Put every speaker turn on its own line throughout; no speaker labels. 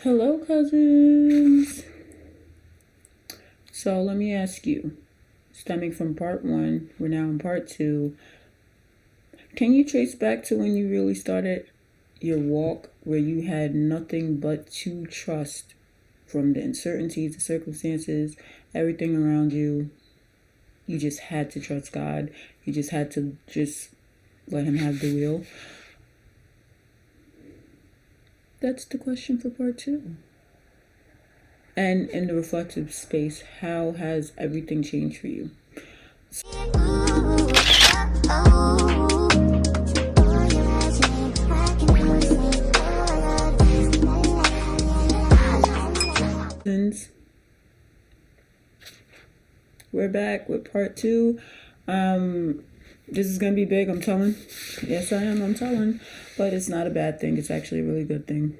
Hello, cousins. So let me ask you, stemming from part one, we're now in part two. Can you trace back to when you really started your walk where you had nothing but to trust from the uncertainties, the circumstances, everything around you? You just had to trust God. You just had to just let Him have the wheel. That's the question for part two. And in the reflective space, how has everything changed for you? We're back with part two. This is going to be big, I'm telling. Yes, I am, I'm telling. But it's not a bad thing. It's actually a really good thing.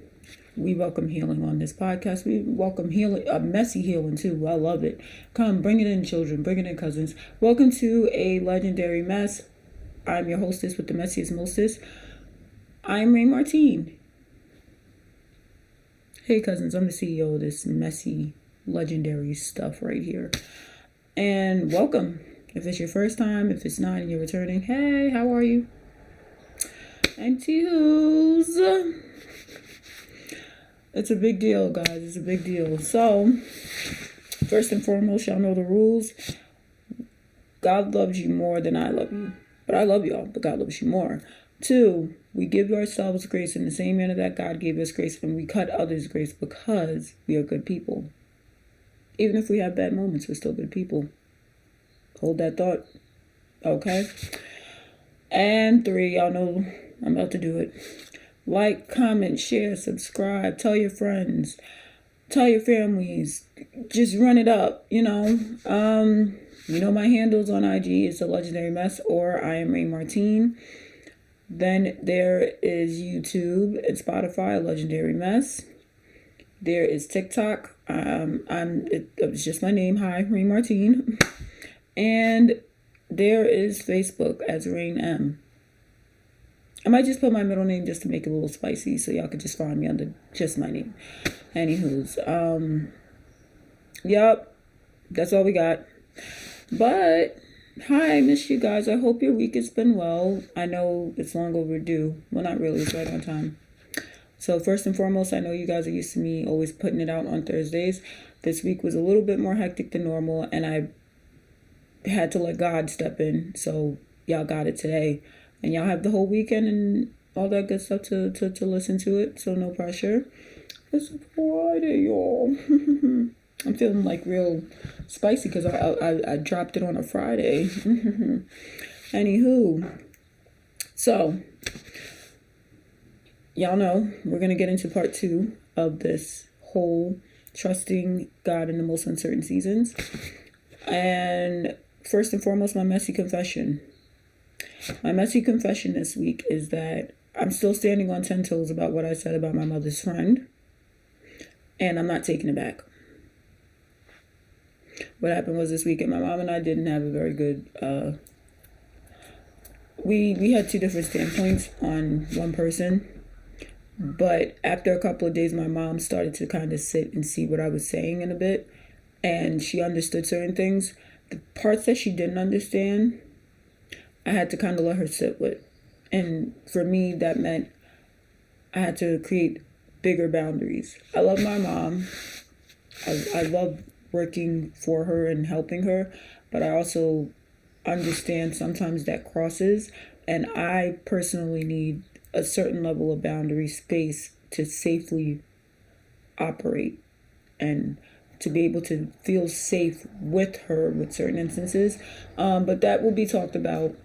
We welcome healing on this podcast. We welcome healing, messy healing too. I love it. Come, bring it in, children. Bring it in, cousins. Welcome to a legendary mess. I'm your hostess with the messiest mostest. I'm Rayne Martine. Hey, cousins. I'm the CEO of this messy, legendary stuff right here. And welcome. If it's your first time, if it's not and you're returning, hey, how are you? Anti-who's. It's a big deal, guys. It's a big deal. So, first and foremost, y'all know the rules. God loves you more than I love you. But I love y'all, but God loves you more. 2, we give ourselves grace in the same manner that God gave us grace, and we cut others grace because we are good people. Even if we have bad moments, we're still good people. Hold that thought. Okay? And 3, y'all know I'm about to do it. Like, comment, share, subscribe, tell your friends, tell your families, just run it up, you know. My handles on IG is The Legendary Mess or I am Rayne Martine. Then there is YouTube and Spotify, Legendary Mess. There is TikTok. It's just my name. Hi, Rayne Martine. And there is Facebook as Rayne M. I might just put my middle name just to make it a little spicy so y'all could just find me under just my name. Anywho's. Yep. That's all we got. But, hi, I miss you guys. I hope your week has been well. I know it's long overdue. Well, not really. It's right on time. So, first and foremost, I know you guys are used to me always putting it out on Thursdays. This week was a little bit more hectic than normal, and I had to let God step in. So, y'all got it today. And y'all have the whole weekend and all that good stuff to listen to it. So no pressure. It's Friday, y'all. I'm feeling like real spicy because I dropped it on a Friday. Anywho. So, y'all know we're going to get into part 2 of this whole trusting God in the most uncertain seasons. And first and foremost, my messy confession. My messy confession this week is that I'm still standing on 10 toes about what I said about my mother's friend. And I'm not taking it back. What happened was this weekend, my mom and I didn't have a very good... We had 2 different standpoints on one person. But after a couple of days, my mom started to kind of sit and see what I was saying in a bit. And she understood certain things. The parts that she didn't understand, I had to kind of let her sit with. And for me, that meant I had to create bigger boundaries. I love my mom. I love working for her and helping her. But I also understand sometimes that crosses. And I personally need a certain level of boundary space to safely operate and to be able to feel safe with her with certain instances. But that will be talked about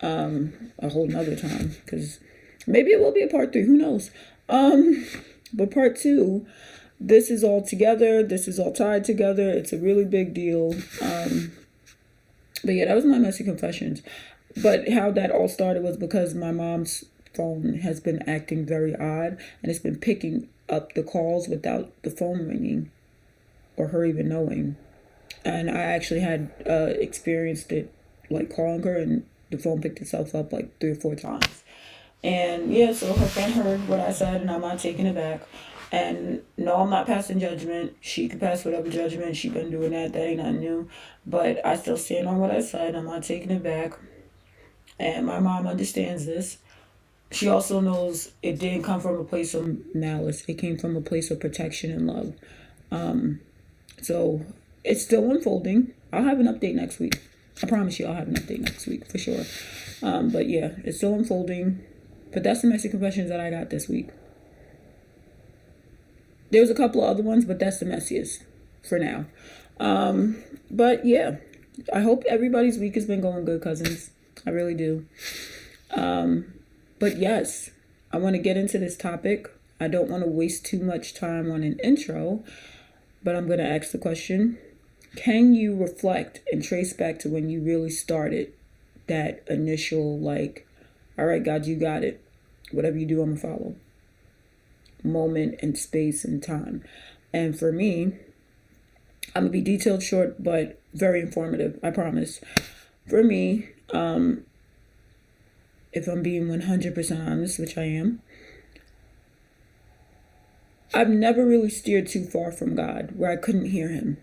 a whole nother time, because maybe it will be a part 3, who knows. But part 2, this is all together, this is all tied together, it's a really big deal. But yeah, that was my messy confessions. But how that all started was because my mom's phone has been acting very odd, and it's been picking up the calls without the phone ringing or her even knowing. And I actually had experienced it, like calling her, and the phone picked itself up like 3 or 4 times. And yeah, so her friend heard what I said, and I'm not taking it back. And no, I'm not passing judgment. She can pass whatever judgment. She been doing that. That ain't nothing new. But I still stand on what I said. I'm not taking it back. And my mom understands this. She also knows it didn't come from a place of malice. It came from a place of protection and love. So it's still unfolding. I'll have an update next week. I promise you I'll have an update next week for sure. But yeah, it's still unfolding. But that's the messy confessions that I got this week. There's a couple of other ones, but that's the messiest for now. But yeah, I hope everybody's week has been going good, cousins. I really do. But yes, I want to get into this topic. I don't want to waste too much time on an intro, but I'm going to ask the question. Can you reflect and trace back to when you really started that initial, like, all right, God, you got it. Whatever you do, I'm going to follow. Moment and space and time. And for me, I'm going to be detailed, short, but very informative. I promise. For me, if I'm being 100% honest, which I am, I've never really steered too far from God where I couldn't hear him.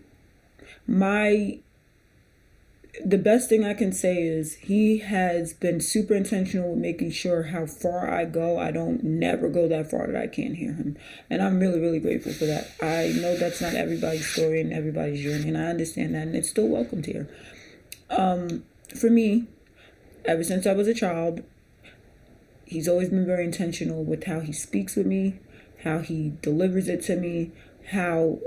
The best thing I can say is he has been super intentional with making sure how far I go. I don't never go that far that I can't hear him. And I'm really, really grateful for that. I know that's not everybody's story and everybody's journey, and I understand that, and it's still welcomed here. For me, ever since I was a child, he's always been very intentional with how he speaks with me, how he delivers it to me, how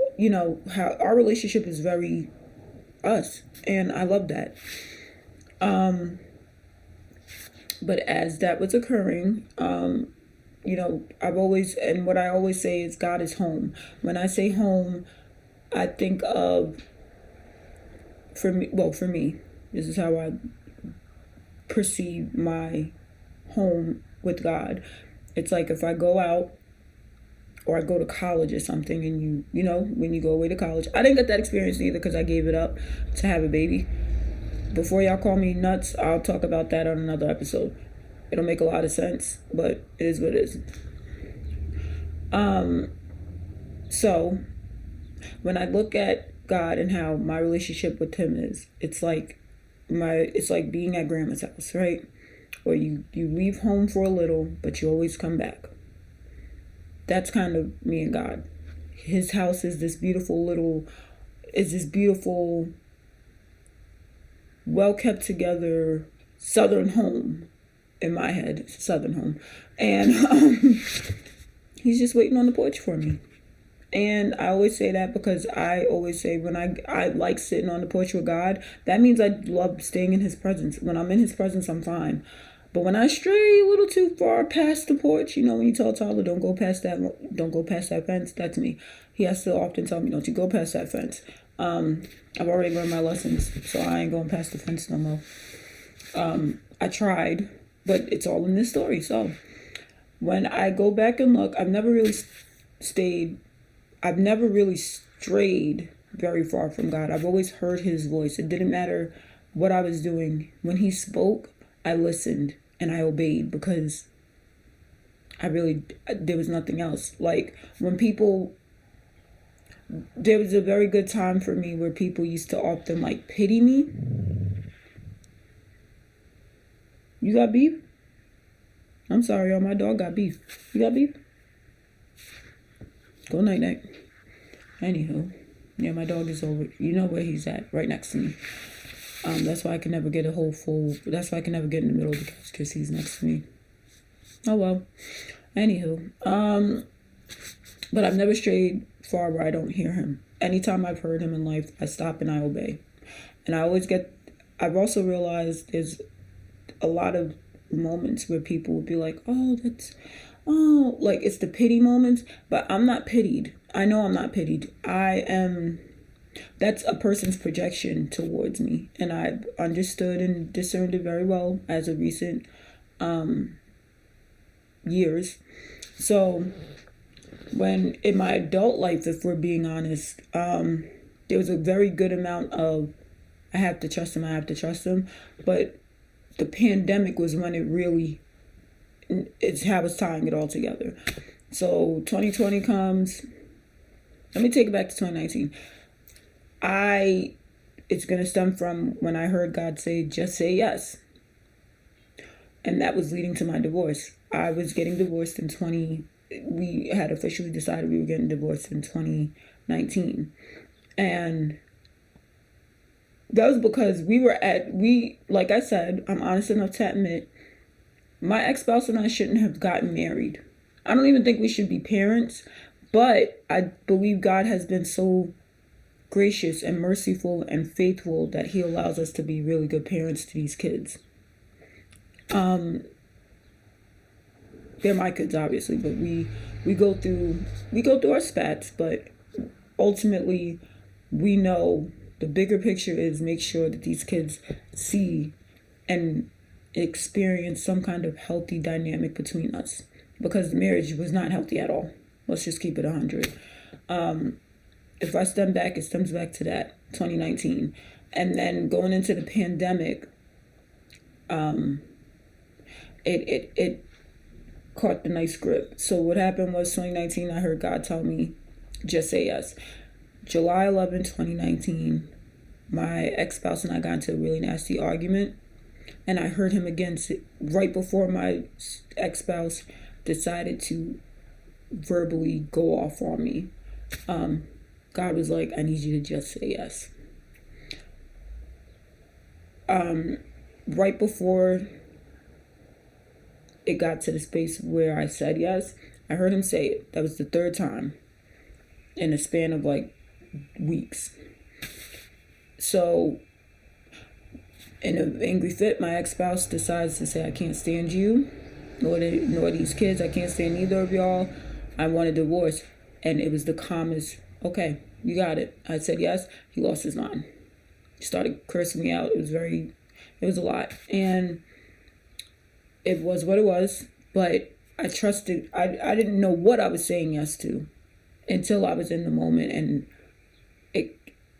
our relationship is very us. And I love that. But as that was occurring, I've always, and what I always say is God is home. When I say home, I think of, for me, this is how I perceive my home with God. It's like if I go out or I go to college or something, and when you go away to college, I didn't get that experience either because I gave it up to have a baby. Before y'all call me nuts, I'll talk about that on another episode. It'll make a lot of sense, but it is what it is. So when I look at God and how my relationship with him is, it's like being at grandma's house, right? Or you leave home for a little, but you always come back. That's kind of me and God. His house is this beautiful, well kept together southern home. In my head, it's a southern home. And he's just waiting on the porch for me. And I always say that because I always say when I like sitting on the porch with God, that means I love staying in his presence. When I'm in his presence, I'm fine. But when I stray a little too far past the porch, when you tell Tyler, don't go past that fence, that's me. He has to often tell me, don't you go past that fence. I've already learned my lessons, so I ain't going past the fence no more. I tried, but it's all in this story. So when I go back and look, I've never really strayed very far from God. I've always heard his voice. It didn't matter what I was doing. When he spoke, I listened and I obeyed because there was nothing else. Like there was a very good time for me where people used to often pity me. You got beef? I'm sorry, y'all, my dog got beef. You got beef? Go night night. Anywho, yeah, my dog is over. You know where he's at, right next to me. That's why I can never get that's why I can never get in the middle of the couch because he's next to me. Oh well. Anywho, but I've never strayed far where I don't hear him. Anytime I've heard him in life, I stop and I obey. And I've also realized there's a lot of moments where people would be like, like it's the pity moments, but I'm not pitied. I know I'm not pitied. That's a person's projection towards me, and I've understood and discerned it very well as of recent years. So when in my adult life, if we're being honest, there was a very good amount of I have to trust him, but the pandemic was when it's how it's tying it all together. So 2020 comes. Let me take it back to 2019. It's going to stem from when I heard God say, just say yes. And that was leading to my divorce. I was getting divorced in we had officially decided we were getting divorced in 2019. And that was because like I said, I'm honest enough to admit, my ex-spouse and I shouldn't have gotten married. I don't even think we should be parents, but I believe God has been so gracious and merciful and faithful that he allows us to be really good parents to these kids. They're my kids, obviously, but we go through our spats, but ultimately we know the bigger picture is make sure that these kids see and experience some kind of healthy dynamic between us, because the marriage was not healthy at all. Let's just keep it 100. If I stem back, it stems back to that 2019, and then going into the pandemic, it caught the nice grip. So what happened was 2019, I heard God tell me, just say yes. July 11, 2019, my ex-spouse and I got into a really nasty argument, and I heard him again right before my ex-spouse decided to verbally go off on me. God was like, I need you to just say yes. Right before it got to the space where I said yes, I heard him say it. That was the third time in a span of like weeks. So in an angry fit, my ex-spouse decides to say, I can't stand you, nor these kids. I can't stand either of y'all. I want a divorce. And it was the calmest, okay, you got it. I said yes. He lost his mind. He started cursing me out. It was a lot. And it was what it was. But I trusted, I didn't know what I was saying yes to until I was in the moment. And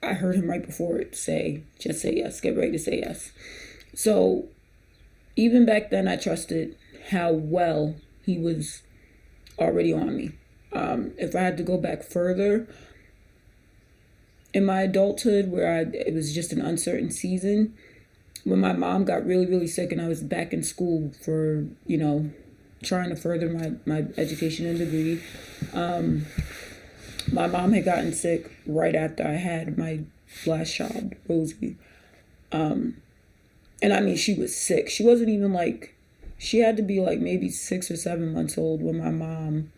I heard him right before it say, just say yes, get ready to say yes. So even back then, I trusted how well he was already on me. If I had to go back further, in my adulthood, where it was just an uncertain season, when my mom got really, really sick and I was back in school for, trying to further my education and degree, my mom had gotten sick right after I had my last child, Rosie. And I mean, she was sick. She wasn't even she had to be maybe 6 or 7 months old when my mom,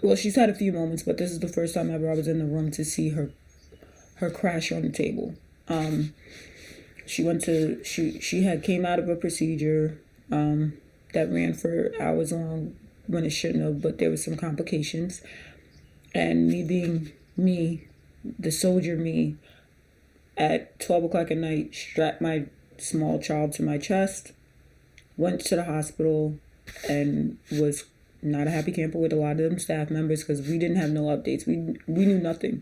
well, she's had a few moments, but this is the first time ever I was in the room to see her crash on the table. She had came out of a procedure, that ran for hours long when it shouldn't have, but there was some complications. And me being me, the soldier me, at 12 o'clock at night, strapped my small child to my chest, went to the hospital, and was not a happy camper with a lot of them staff members because we didn't have no updates. We knew nothing.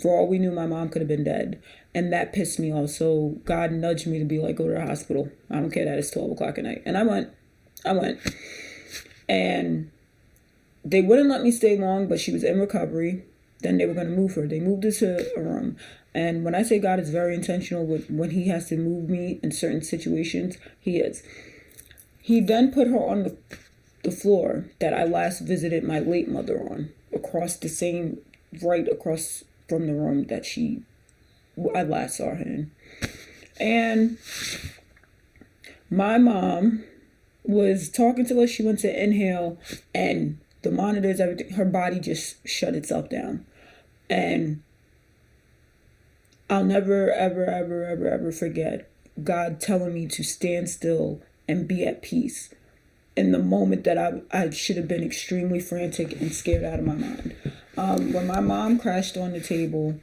For all we knew, my mom could have been dead. And that pissed me off. So God nudged me to be like, go to the hospital. I don't care that it's 12 o'clock at night. And I went. And they wouldn't let me stay long, but she was in recovery. Then they were going to move her. They moved her to a room. And when I say God is very intentional with when he has to move me in certain situations, he is. He then put her on the floor that I last visited my late mother on, right across from the room that I last saw her in. And my mom was talking to us. She went to inhale, and the monitors, everything, her body just shut itself down. And I'll never, ever, ever, ever, ever forget God telling me to stand still and be at peace in the moment that I should have been extremely frantic and scared out of my mind. When my mom crashed on the table,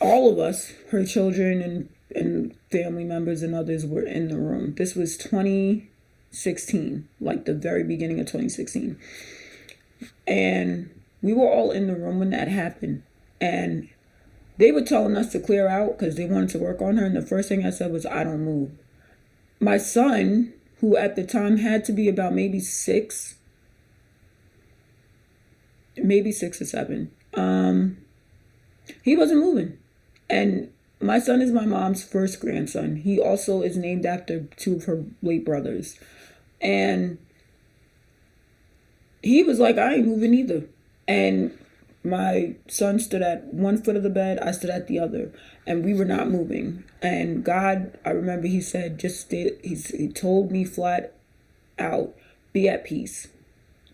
all of us, her children and family members and others, were in the room. This was 2016, the very beginning of 2016. And we were all in the room when that happened. And they were telling us to clear out because they wanted to work on her. And the first thing I said was, I don't move. My son, who at the time had to be about maybe 6 or 7. He wasn't moving. And my son is my mom's first grandson. He also is named after 2 of her late brothers. And he was like, I ain't moving either. And my son stood at one foot of the bed, I stood at the other, and we were not moving. And God, I remember he said, just stay, he told me flat out, be at peace,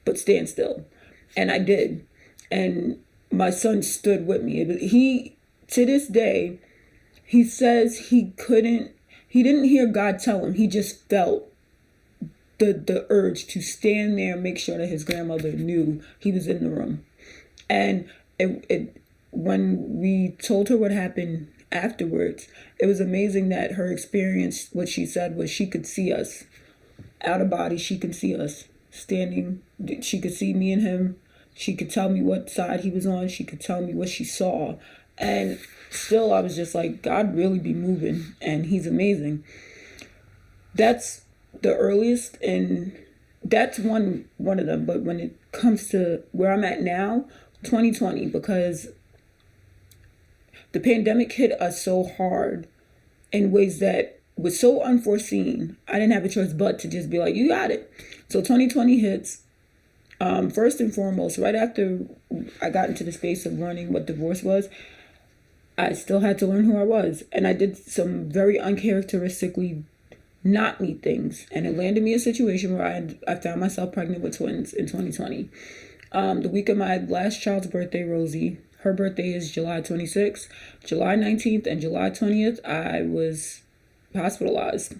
but stand still. And I did. And my son stood with me. He, to this day, he says he didn't hear God tell him. He just felt the urge to stand there and make sure that his grandmother knew he was in the room. And when we told her what happened afterwards, it was amazing that her experience, what she said was she could see us out of body. She could see us standing. She could see me and him. She could tell me what side he was on. She could tell me what she saw. And still, I was just like, God really be moving, and he's amazing. That's the earliest, and that's one of them. But when it comes to where I'm at now, 2020, because the pandemic hit us so hard in ways that was so unforeseen. I didn't have a choice but to just be like, you got it. So 2020 hits. First and foremost, right after I got into the space of learning what divorce was, I still had to learn who I was. And I did some very uncharacteristically not me things. And it landed me in a situation where I found myself pregnant with twins in 2020. The week of my last child's birthday, Rosie, her birthday is July 26th. July 19th and July 20th, I was hospitalized.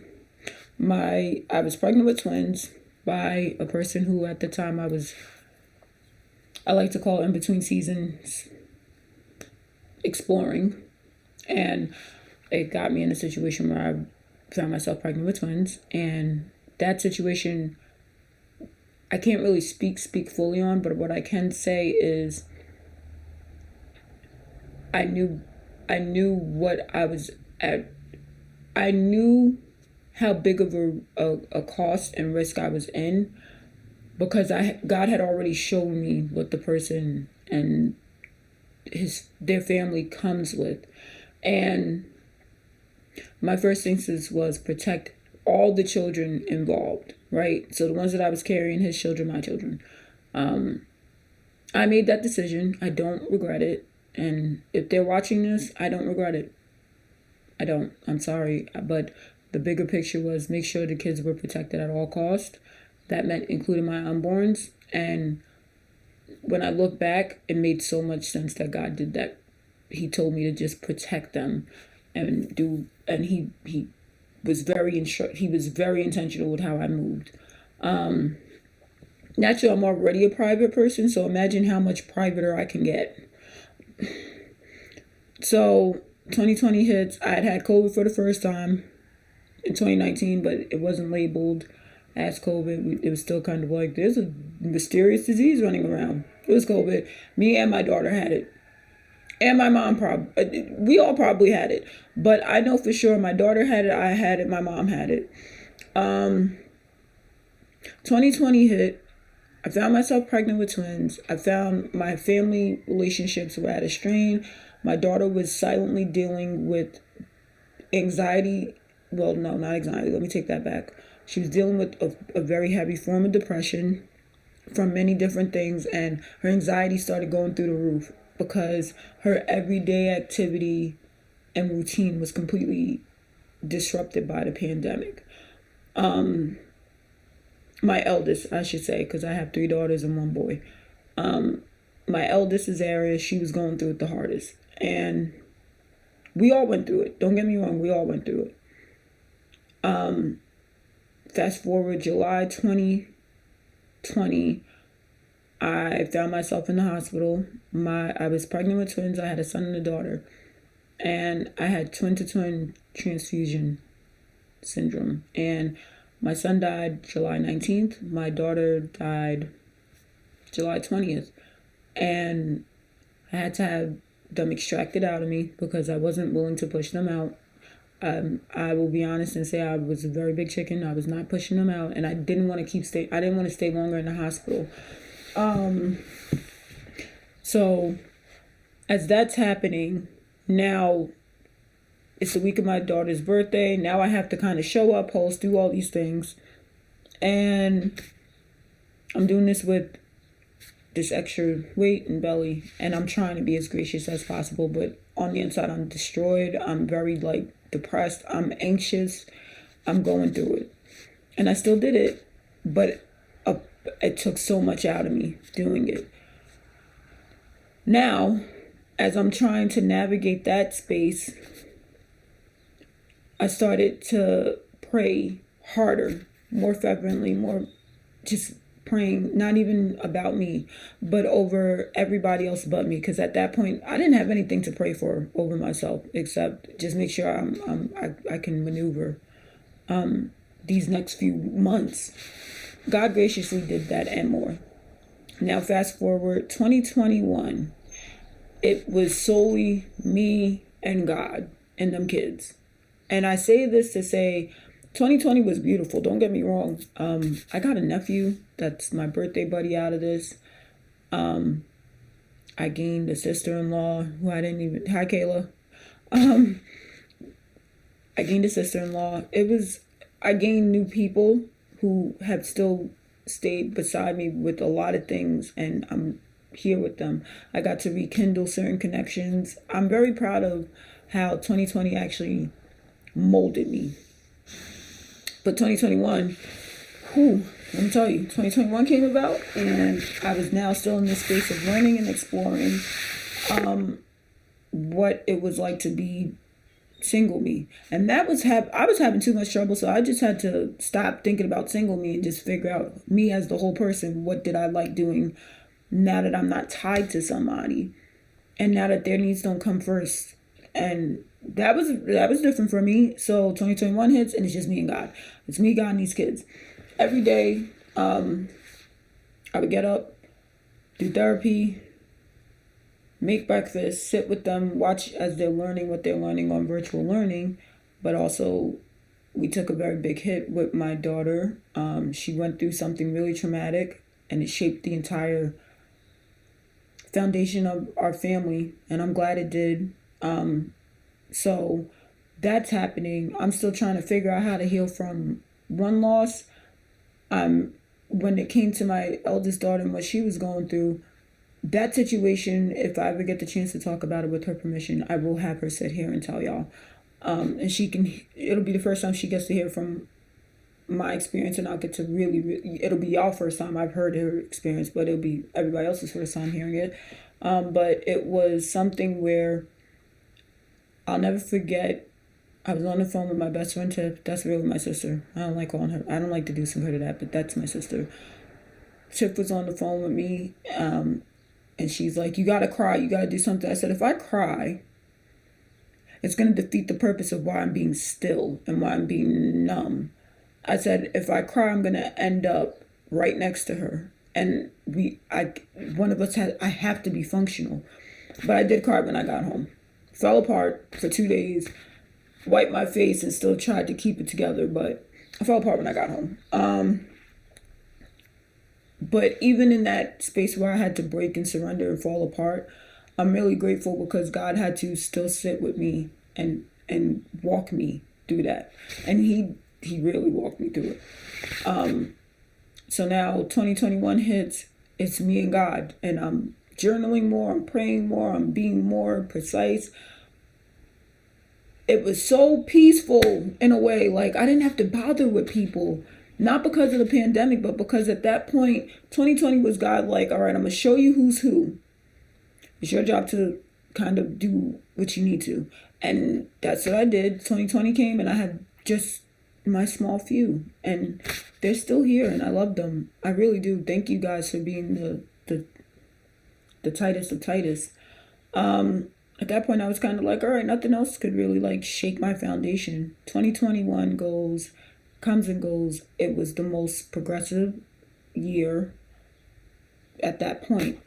I was pregnant with twins by a person who at the time I like to call in between seasons exploring. And it got me in a situation where I found myself pregnant with twins. And that situation, I can't really speak fully on, but what I can say is I knew what I was at. I knew how big of a cost and risk I was in, because God had already shown me what the person and their family comes with. And my first instance was protect all the children involved, right? So the ones that I was carrying, his children, my children. I made that decision. I don't regret it. And if they're watching this, I don't regret it. I don't. I'm sorry. But the bigger picture was make sure the kids were protected at all costs. That meant including my unborns. And when I look back, it made so much sense that God did that. He told me to just protect them and he was very intentional with how I moved. Naturally, I'm already a private person, so imagine how much privater I can get. So 2020 hits. I had COVID for the first time in 2019, but it wasn't labeled as COVID. It was still kind of like, there's a mysterious disease running around. It was COVID. Me and my daughter had it. And my mom we all probably had it. But I know for sure my daughter had it, I had it, my mom had it. 2020 hit. I found myself pregnant with twins. I found my family relationships were at a strain. My daughter was silently dealing with anxiety. Well, no, not anxiety. Let me take that back. She was dealing with a very heavy form of depression from many different things. And her anxiety started going through the roof because her everyday activity and routine was completely disrupted by the pandemic. My eldest, I should say, because I have 3 daughters and 1 boy. My eldest is Aries. She was going through it the hardest. And we all went through it. Don't get me wrong. We all went through it. Fast forward July 2020, I found myself in the hospital. I was pregnant with twins. I had a son and a daughter. And I had twin-to-twin transfusion syndrome. And my son died July 19th. My daughter died July 20th. And I had to have them extracted out of me because I wasn't willing to push them out. I will be honest and say I was a very big chicken. I was not pushing them out, and I didn't want to I didn't want to stay longer in the hospital. So as that's happening, now it's the week of my daughter's birthday. Now I have to kind of show up, host, do all these things. And I'm doing this with this extra weight and belly. And I'm trying to be as gracious as possible. But on the inside, I'm destroyed. I'm very, depressed. I'm anxious. I'm going through it. And I still did it. But it took so much out of me doing it. Now, as I'm trying to navigate that space, I started to pray harder, more fervently, more just praying, not even about me, but over everybody else but me. Because at that point, I didn't have anything to pray for over myself except just make sure I can maneuver these next few months. God graciously did that and more. Now, fast forward 2021, it was solely me and God and them kids. And I say this to say 2020 was beautiful. Don't get me wrong. I got a nephew that's my birthday buddy out of this. I gained a sister-in-law who I didn't even... Hi, Kayla. I gained a sister-in-law. I gained new people who have still stayed beside me with a lot of things, and I'm here with them. I got to rekindle certain connections. I'm very proud of how 2020 actually molded me. But 2021, let me tell you, 2021 came about, and I was now still in this space of learning and exploring what it was like to be single me. And that was I was having too much trouble, so I just had to stop thinking about single me and just figure out me as the whole person. What did I like doing now that I'm not tied to somebody, and now that their needs don't come first? And that was different for me. So 2021 hits, and it's just me and God. It's me, God, and these kids. Every day, I would get up, do therapy, make breakfast, sit with them, watch as they're learning what they're learning on virtual learning. But also, we took a very big hit with my daughter. She went through something really traumatic, and it shaped the entire foundation of our family, and I'm glad it did. So that's happening. I'm still trying to figure out how to heal from one loss. When it came to my eldest daughter and what she was going through, that situation, if I ever get the chance to talk about it with her permission, I will have her sit here and tell y'all. And it'll be the first time she gets to hear from my experience, and I'll get to really, it'll be y'all first time I've heard her experience, but it'll be everybody else's first time hearing it. But it was something where I'll never forget. I was on the phone with my best friend Tiff. That's really my sister. I don't like calling her. I don't like deducing her to that, but that's my sister. Tiff was on the phone with me, and she's like, "You gotta cry. You gotta do something." I said, "If I cry, it's gonna defeat the purpose of why I'm being still and why I'm being numb." I said, "If I cry, I'm gonna end up right next to her, and one of us I have to be functional." But I did cry when I got home. Fell apart for 2 days. Wiped my face and still tried to keep it together, but I fell apart when I got home. But even in that space where I had to break and surrender and fall apart, I'm really grateful because God had to still sit with me and walk me through that. And he really walked me through it. So now 2021 hits, it's me and God, and I'm journaling more, I'm praying more, I'm being more precise. It was so peaceful in a way. Like, I didn't have to bother with people. Not because of the pandemic, but because at that point, 2020 was God like, all right, I'm going to show you who's who. It's your job to kind of do what you need to. And that's what I did. 2020 came, and I had just my small few. And they're still here, and I love them. I really do. Thank you guys for being the tightest of tightest. At that point, I was kind of like, all right, nothing else could really shake my foundation. 2021 comes and goes. It was the most progressive year at that point.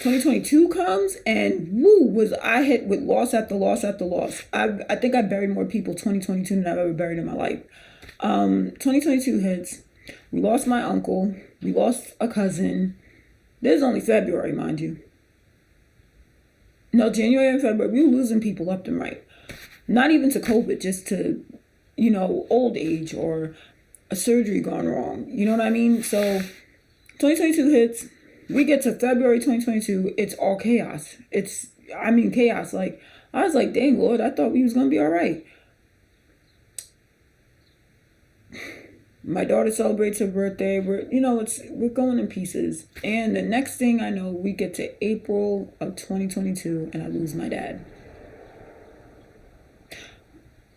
2022 comes and woo, was I hit with loss after loss after loss. I think I buried more people 2022 than I've ever buried in my life. 2022 hits. We lost my uncle. We lost a cousin. This is only February, mind you. No, January and February, we were losing people left and right. Not even to COVID, just to, old age or a surgery gone wrong. You know what I mean? So 2022 hits. We get to February 2022. It's all chaos. Chaos. Like, I was like, dang, Lord, I thought we was going to be all right. My daughter celebrates her birthday. We're going in pieces. And the next thing I know, we get to April of 2022 and I lose my dad.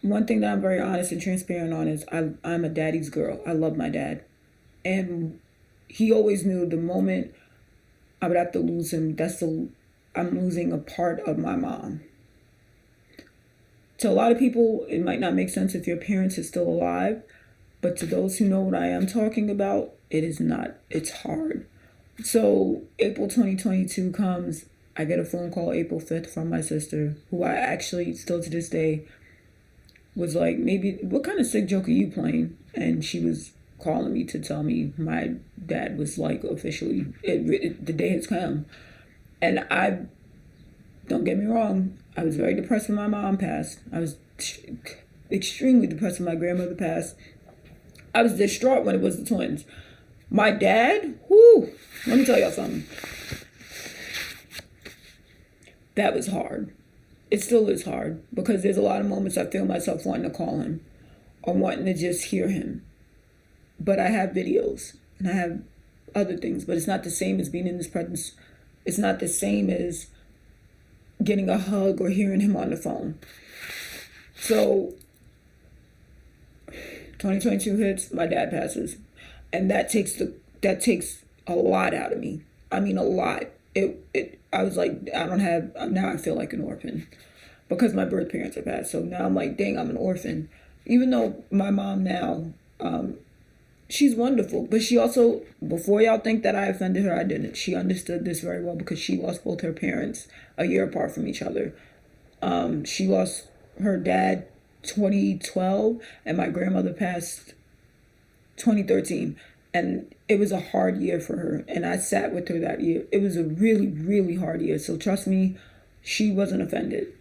One thing that I'm very honest and transparent on is I'm a daddy's girl. I love my dad. And he always knew the moment I would have to lose him, I'm losing a part of my mom. To a lot of people, it might not make sense if your parents are still alive, but to those who know what I am talking about, it is not. It's hard. So April 2022 comes, I get a phone call April 5th from my sister, who I actually still to this day was like, maybe, what kind of sick joke are you playing? And she was calling me to tell me my dad was like officially, the day has come. And don't get me wrong, I was very depressed when my mom passed. I was extremely depressed when my grandmother passed. I was distraught when it was the twins. My dad, let me tell y'all something. That was hard. It still is hard because there's a lot of moments I feel myself wanting to call him or wanting to just hear him. But I have videos and I have other things, but it's not the same as being in his presence. It's not the same as getting a hug or hearing him on the phone. So 2022 hits, my dad passes. And that takes a lot out of me. I mean, a lot. I was like, now I feel like an orphan because my birth parents have passed. So now I'm like, dang, I'm an orphan. Even though my mom now, she's wonderful, but she also, before y'all think that I offended her, I didn't. She understood this very well because she lost both her parents a year apart from each other. She lost her dad 2012 and my grandmother passed 2013. And it was a hard year for her. And I sat with her that year. It was a really, really hard year. So trust me, she wasn't offended.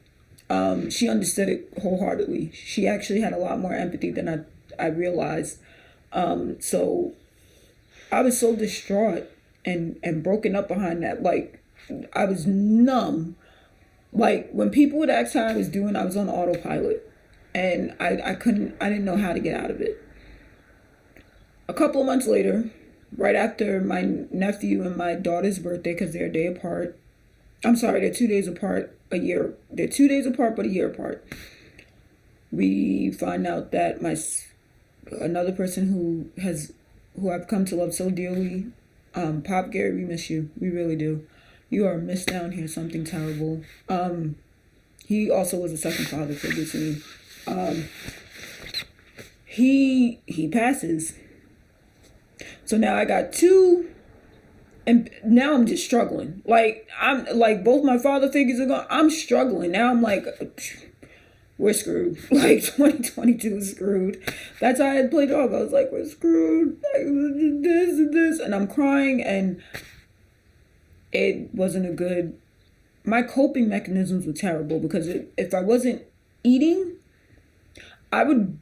She understood it wholeheartedly. She actually had a lot more empathy than I realized. So I was so distraught and broken up behind that. Like, I was numb. Like, when people would ask how I was doing, I was on autopilot. And I didn't know how to get out of it. A couple of months later, right after my nephew and my daughter's birthday, because they're a day apart. I'm sorry, they're 2 days apart a year. They're 2 days apart, but a year apart. We find out that another person who I've come to love so dearly, Pop Gary, we miss you. We really do. You are missed down here, something terrible. He also was a second father figure to me. He passes. So now I got two, and now I'm just struggling. Like, I'm like, both my father figures are gone. I'm struggling. Now I'm like, we're screwed. Like, 2022 is screwed. That's how I had played off. I was like, we're screwed. Like, this and this. And I'm crying, and it wasn't my coping mechanisms were terrible because if I wasn't eating, I would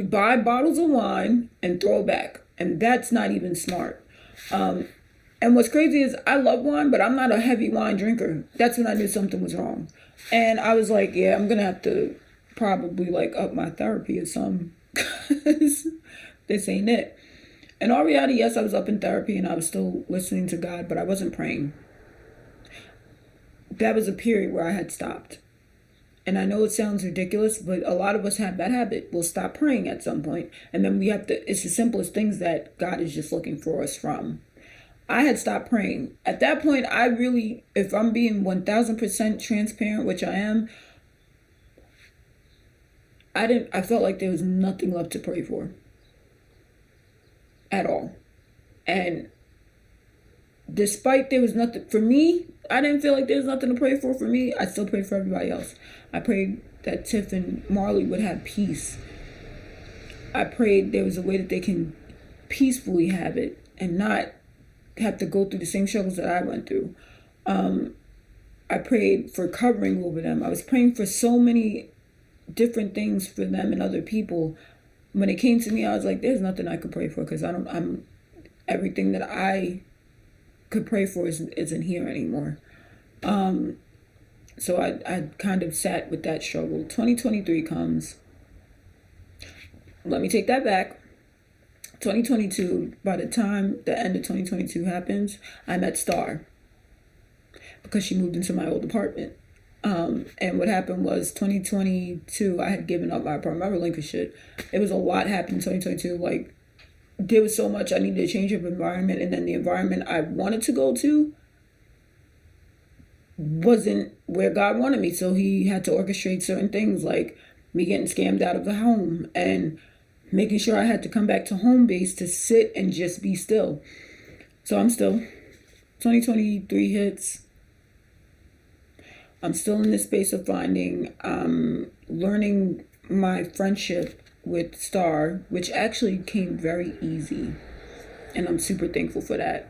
buy bottles of wine and throw it back. And that's not even smart. And what's crazy is I love wine, but I'm not a heavy wine drinker. That's when I knew something was wrong. And I was like, yeah, I'm going to have to probably like up my therapy or something. Because this ain't it. In all reality, yes, I was up in therapy and I was still listening to God, but I wasn't praying. That was a period where I had stopped. And I know it sounds ridiculous, but a lot of us have that habit. We'll stop praying at some point, and then it's the simplest things that God is just looking for us from. I had stopped praying. At that point, I really, if I'm being 1000% transparent, which I am, I felt like there was nothing left to pray for. At all. And despite there was nothing for me, I didn't feel like there was nothing to pray for me. I still prayed for everybody else. I prayed that Tiff and Marley would have peace. I prayed there was a way that they can peacefully have it and not have to go through the same struggles that I went through. I prayed for covering over them. I was praying for so many different things for them and other people. When it came to me, I was like, there's nothing I could pray for, because I'm everything that I could pray for isn't here anymore. So I kind of sat with that struggle. 2023 comes. Let me take that back. 2022, by the time the end of 2022 happens, I met Star because she moved into my old apartment. And what happened was 2022, I had given up my apartment. I relinquished it. It was a lot happened in 2022. Like, there was so much I needed to change of environment, and then the environment I wanted to go to wasn't where God wanted me. So he had to orchestrate certain things, like me getting scammed out of the home and making sure I had to come back to home base to sit and just be still. So I'm still. 2023 hits. I'm still in this space of finding, learning my friendship with Star, which actually came very easy. And I'm super thankful for that.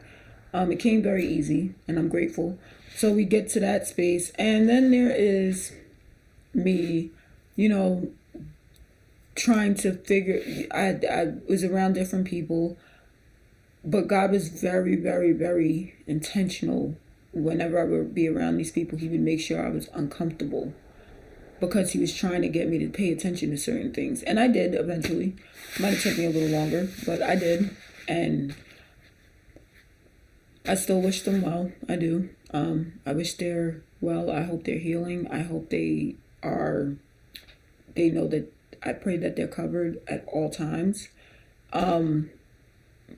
It came very easy, and I'm grateful. So we get to that space. And then there is me, trying to figure, I was around different people, but God was very, very, very intentional. Whenever I would be around these people, he would make sure I was uncomfortable, because he was trying to get me to pay attention to certain things. And I did eventually. Might have took me a little longer, but I did. And I still wish them well. I do. I wish they're well. I hope they're healing. I hope they know that I pray that they're covered at all times. Them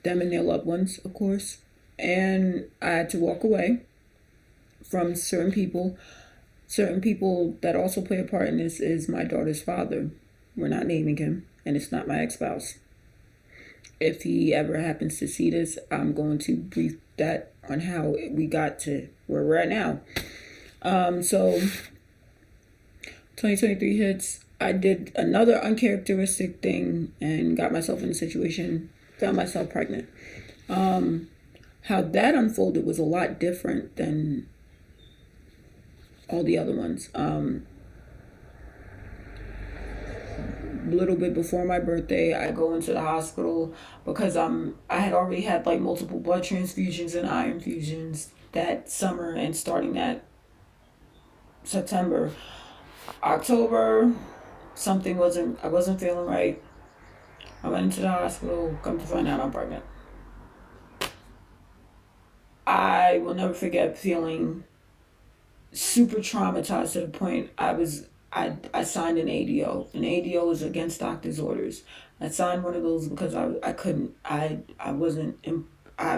and their loved ones, of course. And I had to walk away from certain people. Certain people that also play a part in this is my daughter's father. We're not naming him, and it's not my ex-spouse. If he ever happens to see this, I'm going to brief that on how we got to where we're at now. So 2023 hits. I did another uncharacteristic thing and got myself in a situation, found myself pregnant. How that unfolded was a lot different than all the other ones. A little bit before my birthday, I go into the hospital because I had already had like multiple blood transfusions and iron fusions that summer, and starting that September, October, I wasn't feeling right. I went into the hospital, come to find out I'm pregnant. I will never forget feeling super traumatized to the point I signed an ADO. An ADO is against doctor's orders. I signed one of those because I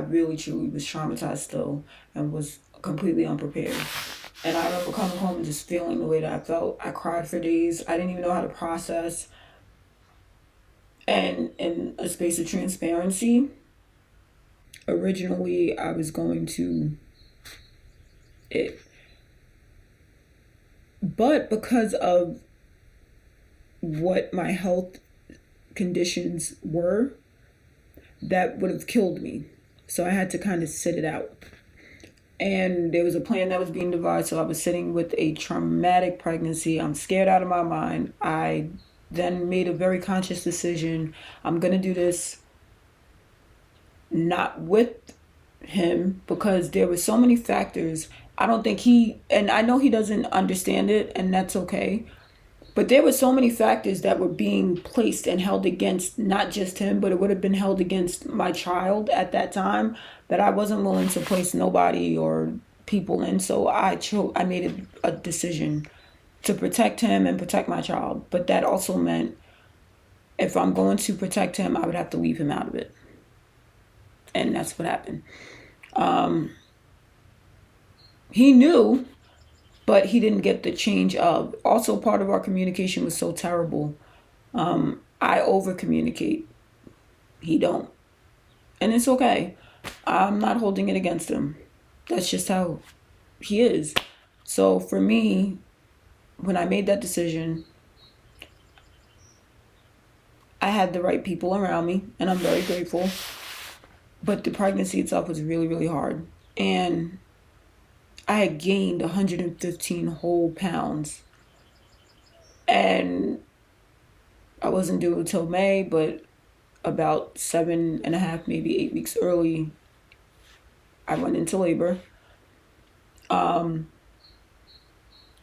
really truly was traumatized still and was completely unprepared. And I remember coming home and just feeling the way that I felt. I cried for days. I didn't even know how to process. And in a space of transparency, originally I was going to it. But because of what my health conditions were, that would have killed me. So I had to kind of sit it out. And there was a plan that was being devised. So I was sitting with a traumatic pregnancy. I'm scared out of my mind. I then made a very conscious decision. I'm going to do this not with him, because there were so many factors. I don't think and I know he doesn't understand it, and that's okay. But there were so many factors that were being placed and held against not just him, but it would have been held against my child at that time, that I wasn't willing to place nobody or people in. So I made a decision to protect him and protect my child. But that also meant if I'm going to protect him, I would have to leave him out of it. And that's what happened. He knew, but he didn't get the change of. Also, part of our communication was so terrible. I over communicate. He don't. And it's okay. I'm not holding it against him. That's just how he is. So for me, when I made that decision, I had the right people around me, and I'm very grateful. But the pregnancy itself was really, really hard. And I had gained 115 whole pounds. And I wasn't due until May, but about 7.5, maybe 8 weeks early, I went into labor.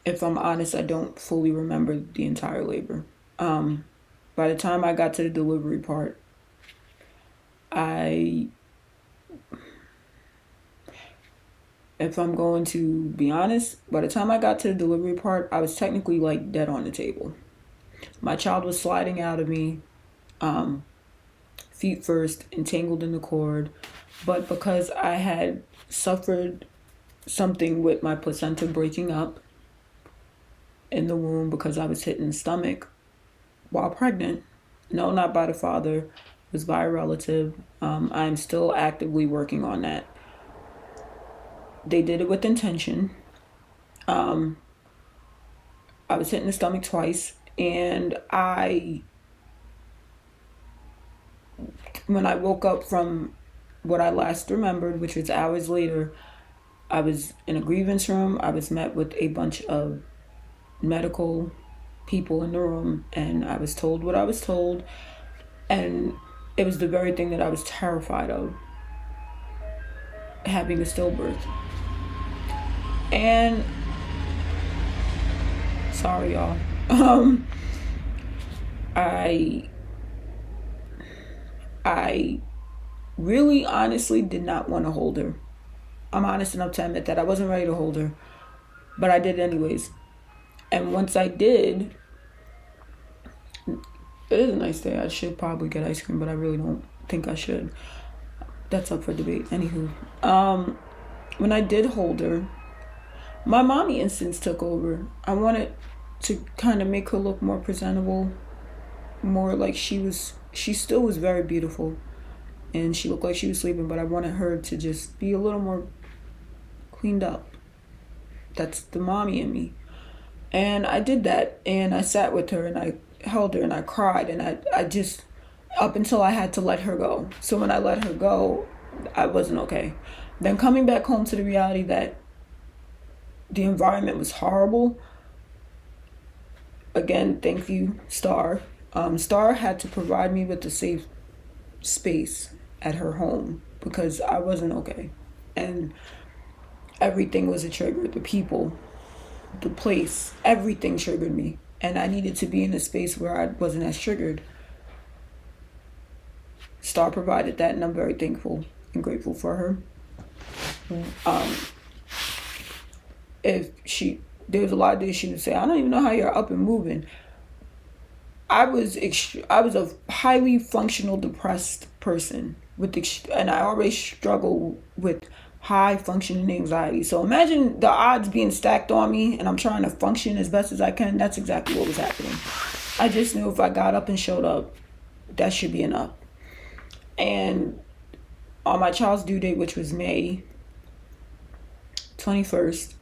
If I'm honest, I don't fully remember the entire labor. By the time I got to the delivery part, if I'm going to be honest, by the time I got to the delivery part, I was technically like dead on the table. My child was sliding out of me, feet first, entangled in the cord. But because I had suffered something with my placenta breaking up in the womb because I was hit in the stomach while pregnant, no, not by the father, it was by a relative. I'm still actively working on that. They did it with intention. I was hit in the stomach twice, and when I woke up from what I last remembered, which was hours later, I was in a grievance room. I was met with a bunch of medical people in the room, and I was told what I was told, and it was the very thing that I was terrified of, having a stillbirth. And sorry, y'all. I really honestly did not want to hold her. I'm honest enough to admit that I wasn't ready to hold her, but I did anyways. And once I did, it is a nice day. I should probably get ice cream, but I really don't think I should. That's up for debate. Anywho, when I did hold her, my mommy instincts took over. I wanted to kind of make her look more presentable, more like she still was very beautiful, and she looked like she was sleeping, but I wanted her to just be a little more cleaned up. That's the mommy in me. And I did that, and I sat with her, and I held her, and I cried, and I just, up until I had to let her go. So when I let her go, I wasn't okay. Then coming back home to the reality that the environment was horrible. Again, thank you, Star. Star had to provide me with a safe space at her home because I wasn't okay. And everything was a trigger. The people, the place, everything triggered me. And I needed to be in a space where I wasn't as triggered. Star provided that, and I'm very thankful and grateful for her. There was a lot of days she would say, I don't even know how you're up and moving. I was a highly functional depressed person and I always struggle with high functioning anxiety. So imagine the odds being stacked on me and I'm trying to function as best as I can. That's exactly what was happening. I just knew if I got up and showed up, that should be enough. And on my child's due date, which was May 21st,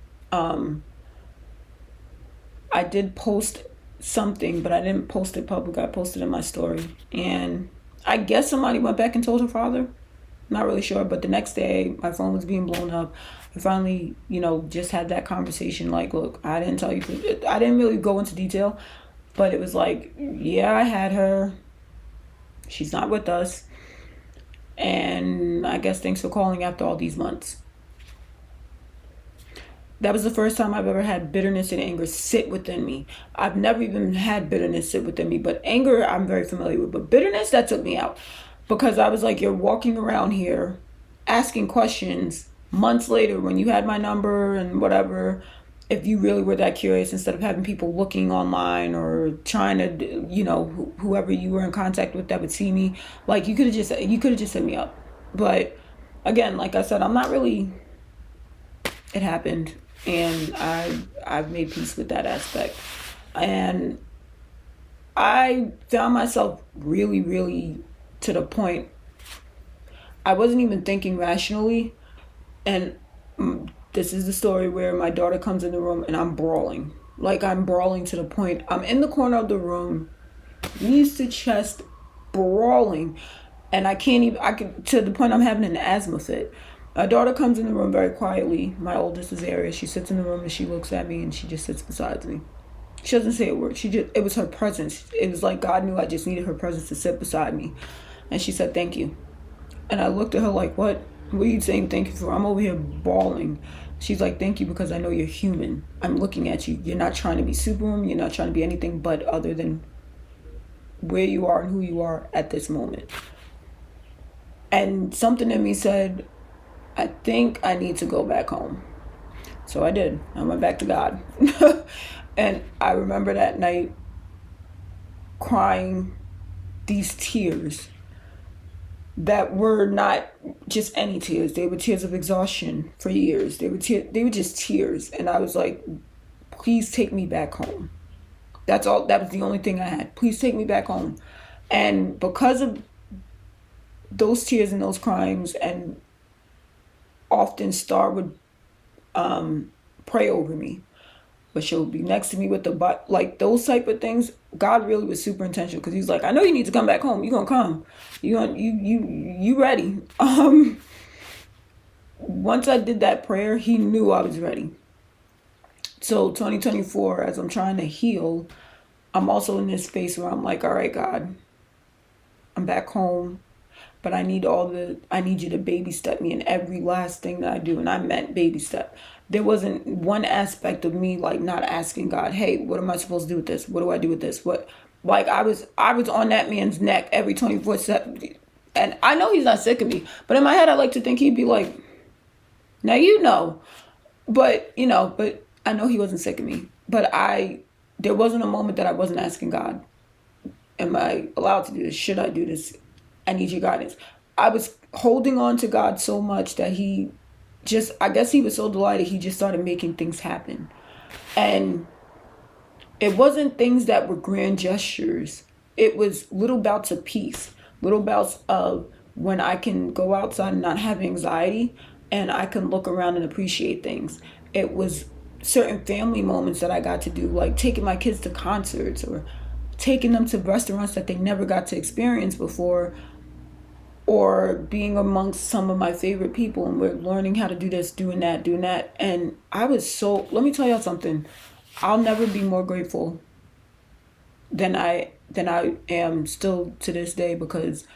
I did post something, but I didn't post it public. I posted in my story. And I guess somebody went back and told her father. Not really sure, but the next day my phone was being blown up. I finally, just had that conversation like, look, I didn't tell you. I didn't really go into detail, but it was like, yeah, I had her. She's not with us. And I guess thanks for calling after all these months. That was the first time I've ever had bitterness and anger sit within me. I've never even had bitterness sit within me, but anger I'm very familiar with. But bitterness, that took me out. Because I was like, you're walking around here asking questions months later when you had my number and whatever. If you really were that curious, instead of having people looking online or trying to, whoever you were in contact with that would see me, like you could have just hit me up. But again, like I said, I'm not really. It happened, and I've made peace with that aspect, and I found myself really, really to the point. I wasn't even thinking rationally. And this is the story where my daughter comes in the room and I'm brawling. Like, I'm brawling to the point I'm in the corner of the room, knees to chest, brawling. And I can't even, I can, to the point I'm having an asthma fit. My daughter comes in the room very quietly. My oldest is Aria. She sits in the room and she looks at me and she just sits beside me. She doesn't say a word. It was her presence. It was like God knew I just needed her presence to sit beside me. And she said, "Thank you." And I looked at her like, "What? What are you saying thank you for? I'm over here bawling." She's like, "Thank you because I know you're human. I'm looking at you. You're not trying to be Superwoman. You're not trying to be anything but other than where you are and who you are at this moment." And something in me said, I think I need to go back home. So I did. I went back to God. And I remember that night crying these tears that were not just any tears. They were tears of exhaustion for years. They were just tears. And I was like, please take me back home. That's all. That was the only thing I had. Please take me back home. And because of those tears and those cryings, and often Star would pray over me, but she'll be next to me with the like those type of things. God really was super intentional because he's like, I know you need to come back home. You're gonna come. You ready? Once I did that prayer, he knew I was ready. So 2024, as I'm trying to heal, I'm also in this space where I'm like, all right, God, I'm back home, but I need you to baby step me in every last thing that I do. And I meant baby step. There wasn't one aspect of me like not asking God, hey, what am I supposed to do with this? What do I do with this? What, like I was on that man's neck every 24/7. And I know he's not sick of me, but in my head, I like to think he'd be like, now, but I know he wasn't sick of me, but there wasn't a moment that I wasn't asking God, am I allowed to do this? Should I do this? I need your guidance. I was holding on to God so much that I guess he was so delighted, he just started making things happen. And it wasn't things that were grand gestures. It was little bouts of peace, little bouts of when I can go outside and not have anxiety and I can look around and appreciate things. It was certain family moments that I got to do, like taking my kids to concerts or taking them to restaurants that they never got to experience before, or being amongst some of my favorite people and we're learning how to do this, doing that. And let me tell y'all something. I'll never be more grateful than I am still to this day, because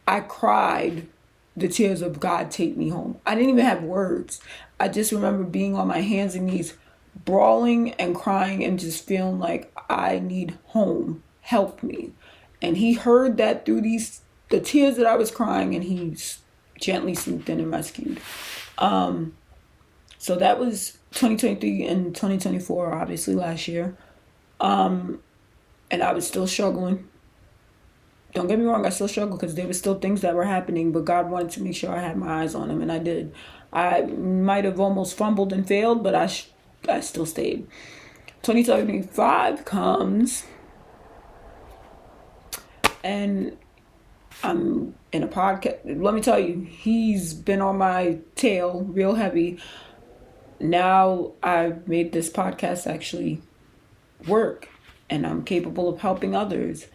I cried the tears of God take me home. I didn't even have words. I just remember being on my hands and knees, brawling and crying and just feeling like I need home. Help me. And he heard that through the tears that I was crying, and he gently swooped in and rescued. So that was 2023 and 2024, obviously last year. And I was still struggling. Don't get me wrong, I still struggle because there were still things that were happening, but God wanted to make sure I had my eyes on him, and I did. I might have almost fumbled and failed, but I still stayed. 2025 comes, and I'm in a podcast. Let me tell you, he's been on my tail real heavy. Now I've made this podcast actually work, and I'm capable of helping others,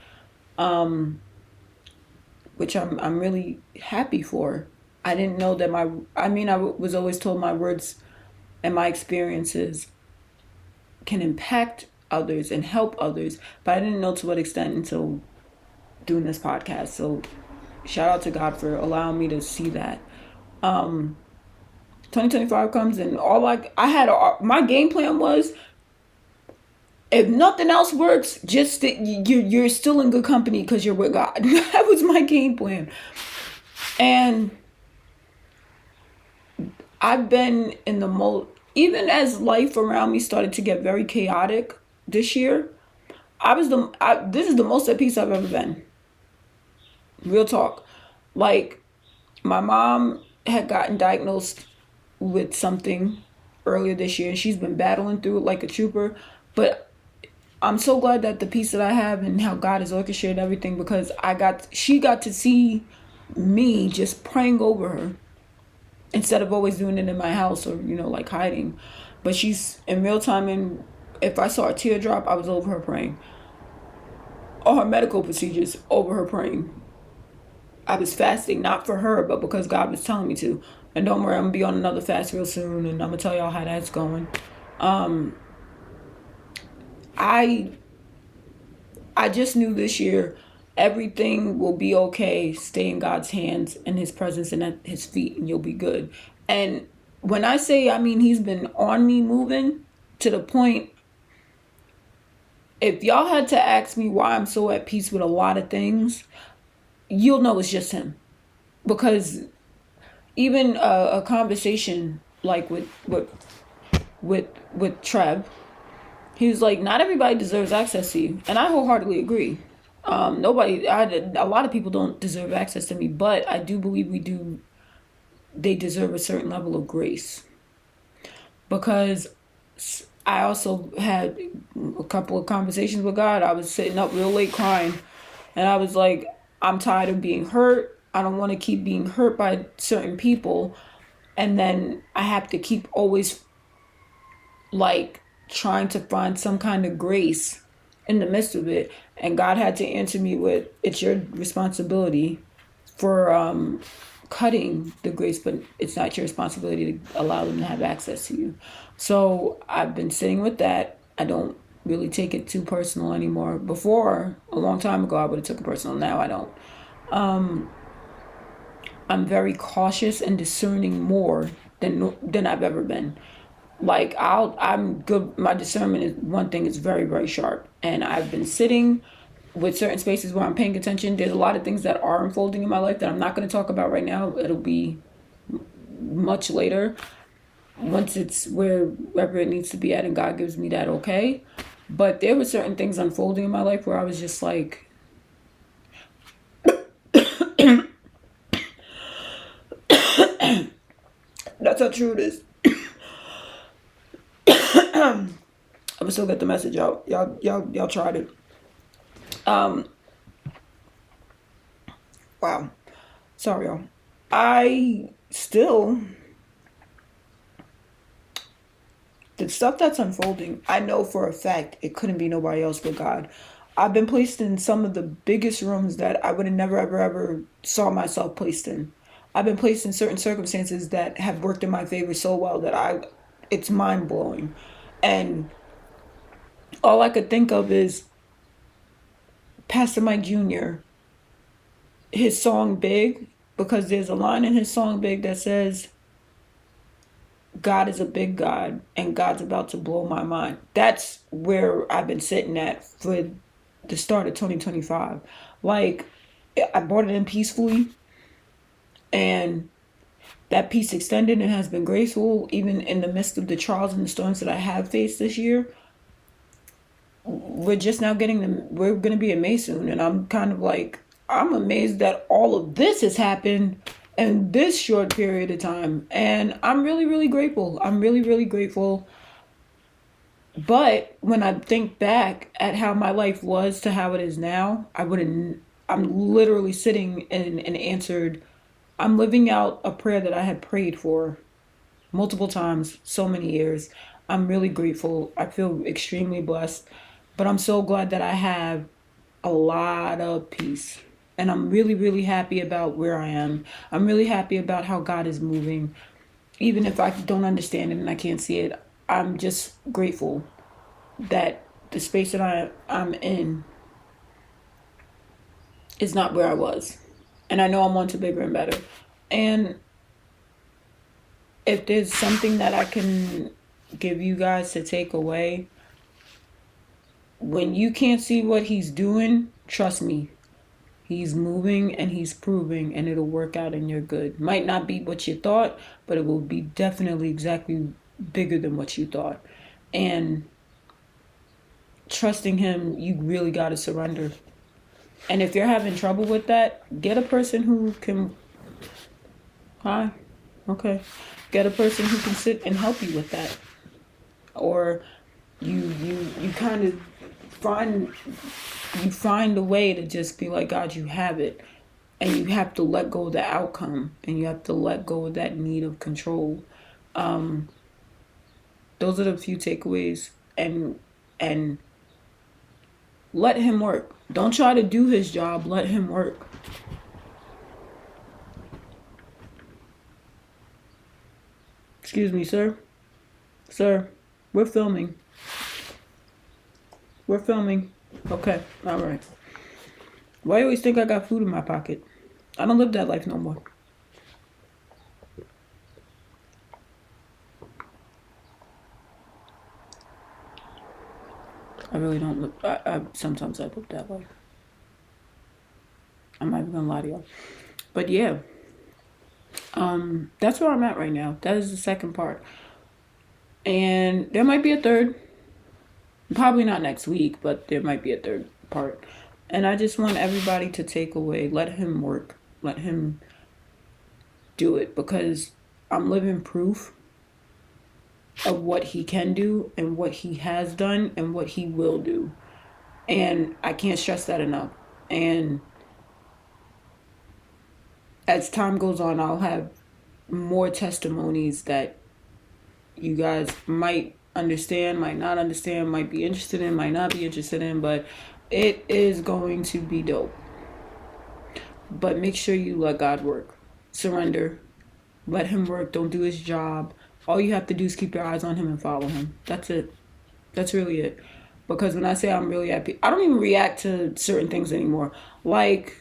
which I'm really happy for. I didn't know that I was always told my words and my experiences can impact others and help others, but I didn't know to what extent until doing this podcast. So shout out to God for allowing me to see that. 2025 comes, and my game plan was, if nothing else works, just that you're still in good company because you're with God. That was my game plan. And I've been in even as life around me started to get very chaotic this year, this is the most at peace I've ever been. Real talk. Like, my mom had gotten diagnosed with something earlier this year, and she's been battling through it like a trooper. But I'm so glad that the peace that I have and how God has orchestrated everything, because she got to see me just praying over her instead of always doing it in my house or, like hiding. But she's in real time, and if I saw a teardrop, I was over her praying. All her medical procedures, over her praying. I was fasting, not for her, but because God was telling me to. And don't worry, I'm going to be on another fast real soon, and I'm going to tell y'all how that's going. I just knew this year everything will be okay. Stay in God's hands and his presence and at his feet, and you'll be good. And when I say, I mean, he's been on me moving to the point, if y'all had to ask me why I'm so at peace with a lot of things, you'll know it's just him. Because even a conversation like with Trev, he was like, not everybody deserves access to you. And I wholeheartedly agree. A lot of people don't deserve access to me, but I do believe they deserve a certain level of grace. Because I also had a couple of conversations with God. I was sitting up real late crying, and I was like, I'm tired of being hurt. I don't want to keep being hurt by certain people. And then I have to keep always like trying to find some kind of grace in the midst of it. And God had to answer me with, it's your responsibility for cutting the grace, but it's not your responsibility to allow them to have access to you. So I've been sitting with that. I don't really take it too personal anymore. Before, a long time ago, I would have took it personal. Now I don't. I'm very cautious and discerning more than I've ever been. Like I'm good. My discernment is one thing. It's very, very sharp. And I've been sitting with certain spaces where I'm paying attention. There's a lot of things that are unfolding in my life that I'm not going to talk about right now. It'll be much later, once it's wherever it needs to be at and God gives me that okay. But there were certain things unfolding in my life where I was just like, that's how true it is. I'm gonna still get the message out. Y'all tried it. Wow. Sorry, y'all. The stuff that's unfolding, I know for a fact it couldn't be nobody else but God. I've been placed in some of the biggest rooms that I would have never, ever, ever saw myself placed in. I've been placed in certain circumstances that have worked in my favor so well that it's mind blowing. And all I could think of is Pastor Mike Jr., his song Big, because there's a line in his song Big that says, God is a big God and God's about to blow my mind. That's where I've been sitting at for the start of 2025. Like, I brought it in peacefully, and that peace extended and has been graceful even in the midst of the trials and the storms that I have faced this year. We're just now we're going to be in May soon, and I'm kind of like, I'm amazed that all of this has happened in this short period of time. And I'm really, really grateful. I'm really, really grateful. But when I think back at how my life was to how it is now, I'm literally sitting and answered, I'm living out a prayer that I had prayed for multiple times, so many years. I'm really grateful. I feel extremely blessed. But I'm so glad that I have a lot of peace. And I'm really, really happy about where I am. I'm really happy about how God is moving. Even if I don't understand it and I can't see it, I'm just grateful that the space that I'm in is not where I was. And I know I'm on to bigger and better. And if there's something that I can give you guys to take away, when you can't see what he's doing, trust me. He's moving and he's proving, and it'll work out in your good. Might not be what you thought, but it will be definitely exactly bigger than what you thought. And trusting him, you really got to surrender. And if you're having trouble with that, get a person who can... Hi? Okay. Get a person who can sit and help you with that. Or you kind of find a way to just be like, God, you have it. And you have to let go of the outcome, and you have to let go of that need of control. Those are the few takeaways. And let him work. Don't try to do his job. Let him work. Excuse me, sir. Sir, we're filming. We're filming. Okay, all right. Why you always think I got food in my pocket? I don't live that life no more. I really don't live. Sometimes I live that life. I'm not even gonna lie to y'all. But yeah, that's where I'm at right now. That is the second part, and there might be a third. Probably not next week, but there might be a third part. And I just want everybody to take away. Let him work. Let him do it, because I'm living proof of what he can do and what he has done and what he will do. And I can't stress that enough. And as time goes on, I'll have more testimonies that you guys might understand, might not understand, might be interested in, might not be interested in, but it is going to be dope. But make sure you let God work. Surrender. Let him work. Don't do his job. All you have to do is keep your eyes on him and follow him. That's it. That's really it. Because when I say I'm really happy, I don't even react to certain things anymore. Like,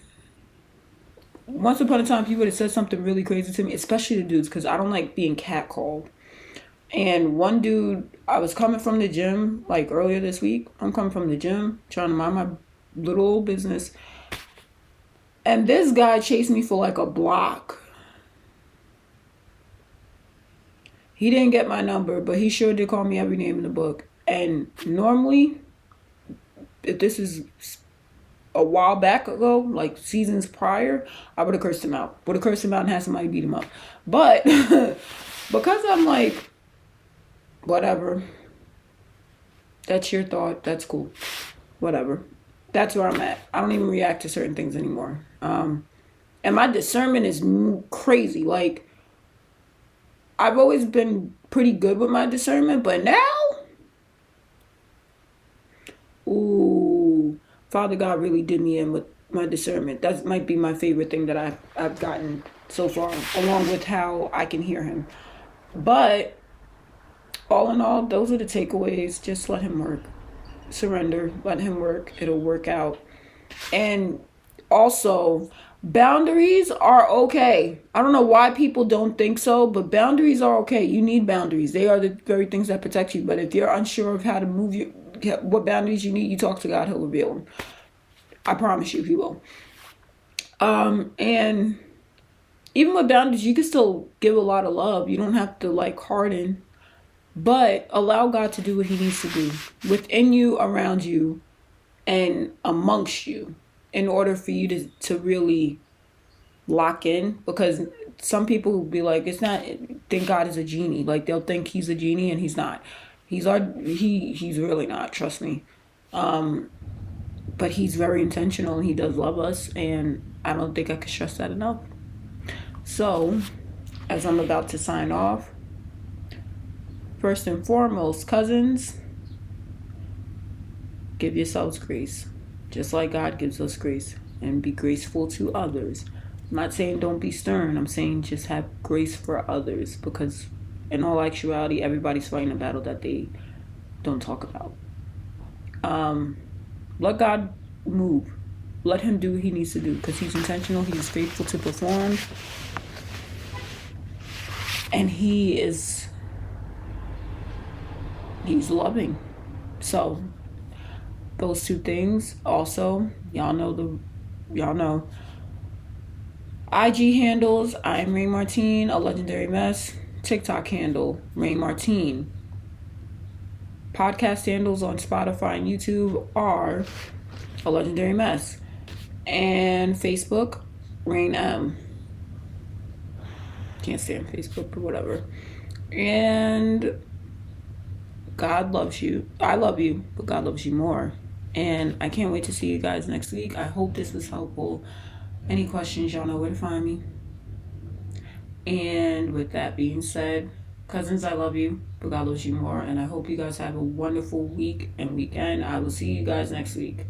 once upon a time, people would have said something really crazy to me, especially the dudes, because I don't like being catcalled. And one dude, I was coming from the gym, like earlier this week. I'm coming from the gym, trying to mind my little old business. And this guy chased me for like a block. He didn't get my number, but he sure did call me every name in the book. And normally, if this is a while back ago, like seasons prior, I would have cursed him out. Would have cursed him out and had somebody beat him up. But because I'm like, whatever. That's your thought. That's cool. Whatever. That's where I'm at. I don't even react to certain things anymore. And my discernment is crazy. Like, I've always been pretty good with my discernment, but now, ooh, Father God really did me in with my discernment. That might be my favorite thing that I've gotten so far, along with how I can hear him. But all in all, those are the takeaways. Just let him work. Surrender. Let him work. It'll work out. And also, boundaries are okay. I don't know why people don't think so, but boundaries are okay. You need boundaries. They are the very things that protect you. But if you're unsure of how to move what boundaries you need, you talk to God. He'll reveal them. I promise you, he will. And even with boundaries, you can still give a lot of love. You don't have to like harden, but allow God to do what he needs to do within you, around you, and amongst you, in order for you to really lock in. Because some people will be like, it's not, think God is a genie. Like, they'll think he's a genie and he's not. He's really not, trust me. But he's very intentional and he does love us, and I don't think I could stress that enough. So, as I'm about to sign off, first and foremost, cousins, give yourselves grace. Just like God gives us grace. And be graceful to others. I'm not saying don't be stern. I'm saying just have grace for others. Because in all actuality, everybody's fighting a battle that they don't talk about. Let God move. Let him do what he needs to do. Because he's intentional. He's faithful to perform. And he's loving. So those two things. Also, y'all know IG handles, I'm Rayne Martine, a legendary mess. TikTok handle, Rayne Martine. Podcast handles on Spotify and YouTube are a legendary mess. And Facebook, Rayne M. Can't stand Facebook, but whatever. And God loves you. I love you, but God loves you more. And I can't wait to see you guys next week. I hope this was helpful. Any questions, y'all know where to find me. And with that being said, cousins, I love you, but God loves you more. And I hope you guys have a wonderful week and weekend. I will see you guys next week.